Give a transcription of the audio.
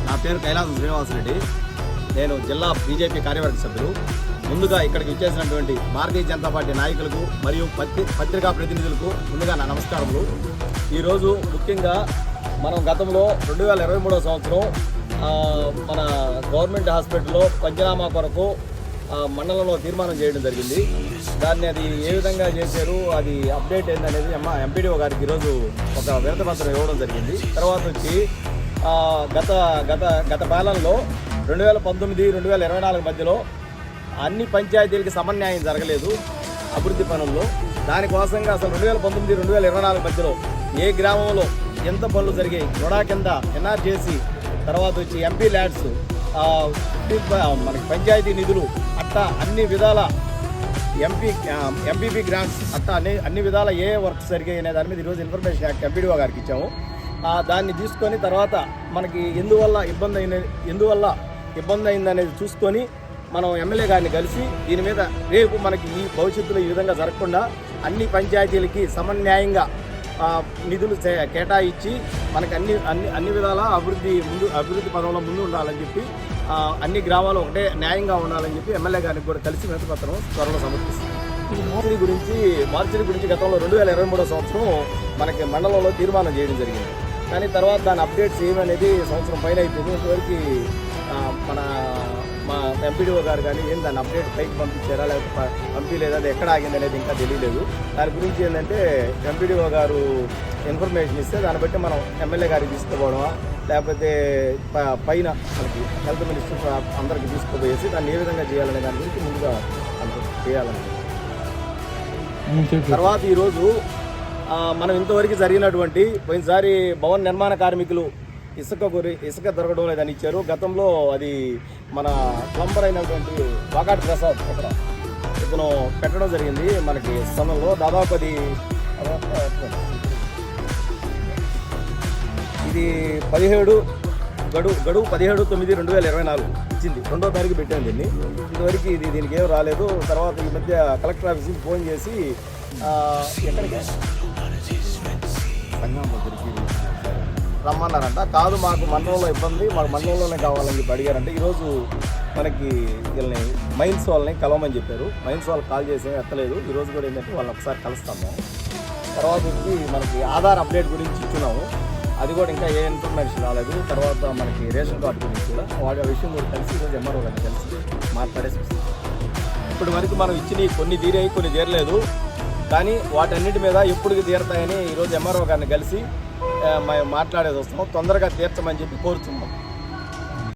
నా పేరు కైలాసం శ్రీనివాసరెడ్డి. నేను జిల్లా బీజేపీ కార్యవర్గ సభ్యులు. ముందుగా ఇక్కడికి వచ్చేసినటువంటి భారతీయ జనతా పార్టీ నాయకులకు మరియు పత్రికా ప్రతినిధులకు ముందుగా నా నమస్కారములు. ఈరోజు ముఖ్యంగా మనం గతంలో 2023 సంవత్సరం మన గవర్నమెంట్ హాస్పిటల్లో పంచనామా కొరకు మండలంలో తీర్మానం చేయడం జరిగింది. దాన్ని అది ఏ విధంగా చేశారు, అది అప్డేట్ ఏందనేది ఎంపీడీఓ గారికి ఈరోజు ఒక వినతి పత్రం ఇవ్వడం జరిగింది. తర్వాత వచ్చి గత పాలనలో 2019-2024 మధ్యలో అన్ని పంచాయతీలకి సమన్యాయం జరగలేదు అభివృద్ధి పనుల్లో. దానికోసంగా అసలు 2019-2024 మధ్యలో ఏ గ్రామంలో ఎంత పనులు జరిగాయి, నొడా కింద ఎన్ఆర్ చేసి, తర్వాత వచ్చి ఎంపీ ల్యాడ్స్, మనకి పంచాయతీ నిధులు అట్టా అన్ని విధాల ఎంపీపీ గ్రాంట్స్ అట్టా అన్ని విధాల ఏ వర్క్స్ జరిగాయి అనే దాని మీద ఈరోజు ఇన్ఫర్మేషన్ యాక్ట్ ఎంపీడీఓ గారికి ఇచ్చాము. దాన్ని తీసుకొని తర్వాత మనకి ఎందువల్ల ఇబ్బంది అయిందనేది చూసుకొని మనం ఎమ్మెల్యే గారిని కలిసి దీని మీద రేపు మనకి ఈ భవిష్యత్తులో ఈ విధంగా జరగకుండా అన్ని పంచాయతీలకి సమన్యాయంగా నిధులు కేటాయించి మనకి అన్ని విధాల అభివృద్ధి పదంలో ముందు ఉండాలని చెప్పి అన్ని గ్రామాలు ఒకటే న్యాయంగా ఉండాలని చెప్పి ఎమ్మెల్యే గారికి కూడా కలిసి వినతి పత్రం త్వరలో సమర్పిస్తాం. మార్చిడి గురించి గతంలో 2023 సంవత్సరం మనకి మండలంలో తీర్మానం చేయడం జరిగింది. కానీ తర్వాత దాని అప్డేట్స్ ఏమనేది సంవత్సరం పైన అయిపోయింది. ఇంతవరకు మా ఎంపీడీఓ గారు కానీ దాన్ని అప్డేట్ పైకి పంపించారా లేకపోతే పంపించలేదా, అది ఎక్కడ ఆగింది అనేది ఇంకా తెలియలేదు. దాని గురించి ఏంటంటే ఎంపీడీఓ గారు ఇన్ఫర్మేషన్ ఇస్తే దాన్ని బట్టి మనం ఎమ్మెల్యే గారికి తీసుకుపోవడమా లేకపోతే పైన మనకి హెల్త్ మినిస్టర్ అందరికి తీసుకుపోయేసి దాన్ని ఏ విధంగా చేయాలనే దాని గురించి ముందుగా చేయాలని. తర్వాత ఈరోజు మనం ఇంతవరకు జరిగినటువంటి పోయినసారి భవన నిర్మాణ కార్మికులు ఇసుక దొరకడం లేదని ఇచ్చారు. గతంలో అది మన ప్లంబర్ అయినటువంటి వాకాటి ప్రసాద్ అక్కడ ఇతను పెట్టడం జరిగింది. మనకి సమయంలో దాదాపు అది ఇది 17 గడువు 17/9/2024 ఇచ్చింది. 2వ తారీఖు పెట్టాను దీన్ని. ఇంతవరకు దీనికి ఏం రాలేదు. తర్వాత ఈ మధ్య కలెక్టర్ ఆఫీస్కి ఫోన్ చేసి ఎక్కడికి రమ్మన్నారంట. కాదు, మాకు మండలంలో ఇబ్బంది, మాకు మండలంలోనే కావాలని చెప్పి అడిగారంటే ఈరోజు మనకి వీళ్ళని మైన్స్ వాళ్ళని కలవమని చెప్పారు. మైన్స్ వాళ్ళు కాల్ చేసి ఎత్తలేదు. ఈరోజు కూడా ఏంటంటే వాళ్ళని ఒకసారి కలుస్తాము. తర్వాత వచ్చి మనకి ఆధార్ అప్డేట్ గురించి ఇచ్చున్నాము. అది కూడా ఇంకా ఏ ఇన్ఫర్మేషన్ రాలేదు. తర్వాత మనకి రేషన్ కార్డు గురించి కూడా వాటి విషయం కూడా కలిసి ఈరోజు ఎంఆర్ఓ గారిని కలిసి మాట్లాడేసి ఇప్పటి వరకు మనం ఇచ్చినవి కొన్ని తీరాయి, కొన్ని తీరలేదు. కానీ వాటన్నిటి మీద ఎప్పటికి తీరతాయని ఈరోజు ఎంఆర్ఓ గారిని కలిసి మాట్లాడేది వస్తాము. తొందరగా తీర్చమని చెప్పి కోరుతున్నాం.